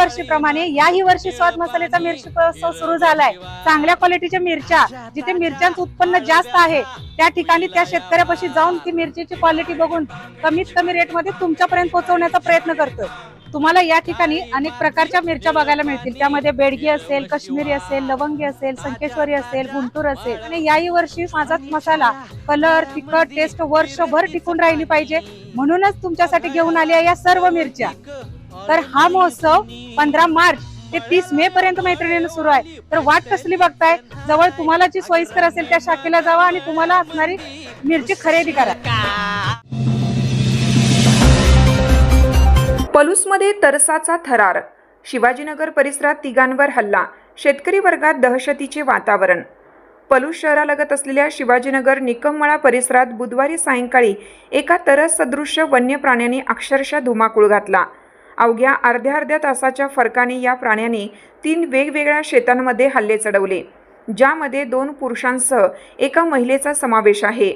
दरवर्षीप्रमाणे याही वर्षी स्वाद मसाल्याचा मिरची महोत्सव सुरू झालाय। चांगल्या क्वालिटीच्या मिरच्या, जिथे मिरच्यांचं उत्पन्न जास्त आहे त्या ठिकाणी त्या शेतकऱ्यापाशी जाऊन ती मिरचीची क्वालिटी बघून कमीत कमी रेटमध्ये तुमच्यापर्यंत पोहोचवण्याचा प्रयत्न करतोय। तुम्हाला या ठिकाणी अनेक प्रकारच्या मिरच्या बघायला मिळतील। त्यामध्ये बेडगी असेल, काश्मीरी असेल, लवंगी असेल, संकेश्वरी असेल, गुंटूर असेल। आणि याही वर्षी माझा मसाला कलर, तिखट, टेस्ट वर्षभर टिकून राहिली पाहिजे म्हणूनच तुमच्यासाठी घेऊन आली आहे या सर्व मिरच्या। तर हा महोत्सव 15 मार्च ते 30 मे पर्यंत मैत्रिणींना सुरू आहे। तर वाट कसली बघताय? जवळ तुम्हाला जी सोयीस्कर असेल त्या शाखेला जावा आणि तुम्हाला असणारी मिरची खरेदी करा। पलूसमध्ये तरसाचा थरार, शिवाजीनगर परिसरात तिघांवर हल्ला, शेतकरी वर्गात दहशतीचे वातावरण। पलूस शहरालगत असलेल्या शिवाजीनगर निकममळा परिसरात बुधवारी सायंकाळी एका तरस सदृश्य वन्य प्राण्याने अक्षरशः धुमाकूळ घातला। अवघ्या अर्ध्या तासाच्या फरकाने या प्राण्याने 3 वेगवेगळ्या शेतांमध्ये हल्ले चढवले, ज्यामध्ये 2 पुरुषांसह एका महिलेचा समावेश आहे।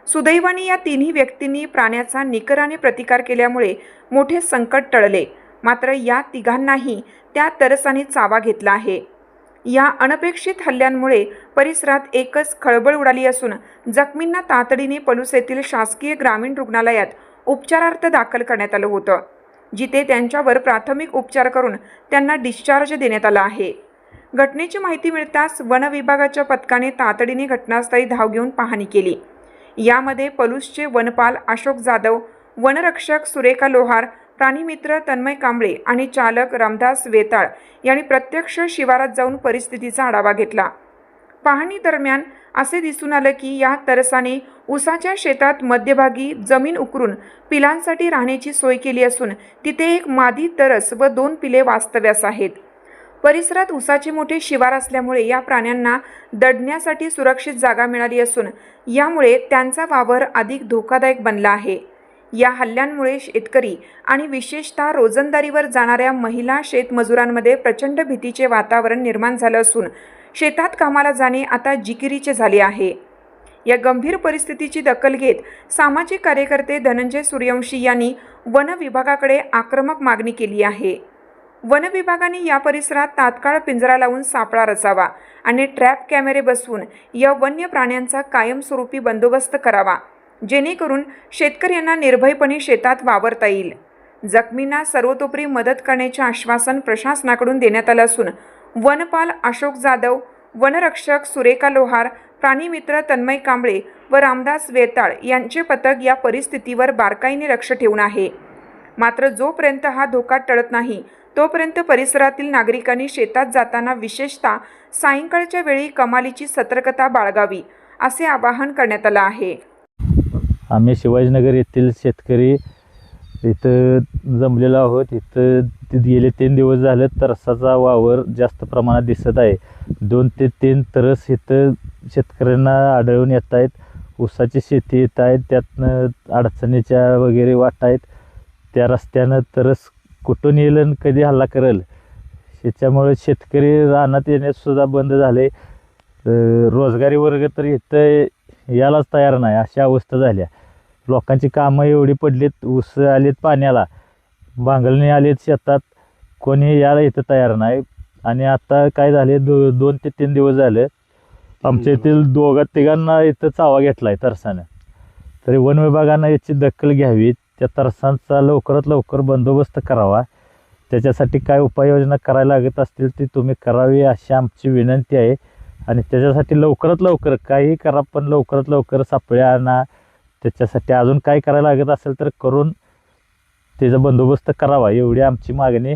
सुदैवाने या तिन्ही व्यक्तींनी प्राण्याचा निकराने प्रतिकार केल्यामुळे मोठे संकट टळले, मात्र या तिघांनाही त्या तरसाने चावा घेतला आहे। या अनपेक्षित हल्ल्यांमुळे परिसरात एकच खळबळ उडाली असून जखमींना तातडीने पलूस येथील शासकीय ग्रामीण रुग्णालयात उपचारार्थ दाखल करण्यात आलं होतं, जिथे त्यांच्यावर प्राथमिक उपचार करून त्यांना डिस्चार्ज देण्यात आला आहे। घटनेची माहिती मिळताच वन विभागाच्या पथकाने तातडीने घटनास्थळी धाव घेऊन पाहणी केली। यामध्ये पलूसचे वनपाल अशोक जाधव, वनरक्षक सुरेखा लोहार, प्राणीमित्र तन्मय कांबळे आणि चालक रामदास वेताळ यांनी प्रत्यक्ष शिवारात जाऊन परिस्थितीचा आढावा घेतला। पाहणी दरम्यान असे दिसून आलं की या तरसाने ऊसाच्या शेतात मध्यभागी जमीन उकरून पिलांसाठी राहण्याची सोय केली असून तिथे एक मादी तरस व 2 पिले वास्तव्यास आहेत। परिसरात ऊसाचे मोठे शिवार असल्यामुळे या प्राण्यांना दडण्यासाठी सुरक्षित जागा मिळाली असून यामुळे त्यांचा वावर अधिक धोकादायक बनला आहे। या हल्ल्यांमुळे शेतकरी आणि विशेषतः रोजंदारीवर जाणाऱ्या महिला शेतमजुरांमध्ये प्रचंड भीतीचे वातावरण निर्माण झालं असून शेतात कामाला जाणे आता जिकिरीचे झाले आहे। या गंभीर परिस्थितीची दखल घेत सामाजिक कार्यकर्ते धनंजय सूर्यवंशी यांनी वन विभागाकडे आक्रमक मागणी केली आहे। वन विभागाने या परिसरात तात्काळ पिंजरा लावून सापळा रचावा आणि ट्रॅप कॅमेरे बसवून या वन्य प्राण्यांचा कायमस्वरूपी बंदोबस्त करावा, जेणेकरून शेतकऱ्यांना निर्भयपणे शेतात वावरता येईल। जखमींना सर्वतोपरी मदत करण्याचे आश्वासन प्रशासनाकडून देण्यात आलं असून वनपाल अशोक जाधव, वनरक्षक सुरेखा लोहार, प्राणीमित्र तन्मय कांबळे व रामदास वेताळ यांचे पथक या परिस्थितीवर बारकाईने लक्ष ठेवून आहे। मात्र जोपर्यंत हा धोका टळत नाही तोपर्यंत परिसरातील नागरिकांनी शेतात जाताना विशेषतः सायंकाळच्या वेळी कमालीची सतर्कता बाळगावी, असे आवाहन करण्यात आलं आहे। आम्ही शिवाजीनगर येथील शेतकरी इथं जमलेलो आहोत। इथं गेले 3 दिवस झाले तरसाचा वावर जास्त प्रमाणात दिसत आहे। 2 ते 3 तरस इथं शेतकऱ्यांना आढळून येत आहेत। ऊसाची शेती येत आहेत, त्यातनं अडचणीच्या वगैरे वाट आहेत। त्या रस्त्यानं तरस कुठून येईल आणि कधी हल्ला करेल याच्यामुळे शेतकरी रानात येण्यासुद्धा बंद झाले। रोजगारी वर्ग तर इथं यायलाच तयार नाही, अशा अवस्था झाल्या। लोकांची कामं एवढी पडलीत, ऊस आलेत पाण्याला, बांगलणी आलेत शेतात, कोणी यायला इथं तयार नाही। आणि आता काय झाले 2 ते 3 दिवस झाले आमच्या येथील 2-3 इथं चावा घेतला आहे तरसानं। तरी वन विभागानं याची दखल घ्यावी, त्या तरसांचा लवकरात लवकर बंदोबस्त करावा। त्याच्यासाठी काय उपाययोजना करायला लागत असतील ती तुम्ही करावी अशी आमची विनंती आहे। आणि त्याच्यासाठी लवकरात लवकर काही करा, पण लवकरात लवकर सापळ्या आणा। त्याच्यासाठी अजून काय करायला लागत असेल तर करून त्याचा बंदोबस्त करावा, एवढी आमची मागणी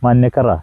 मान्य करा।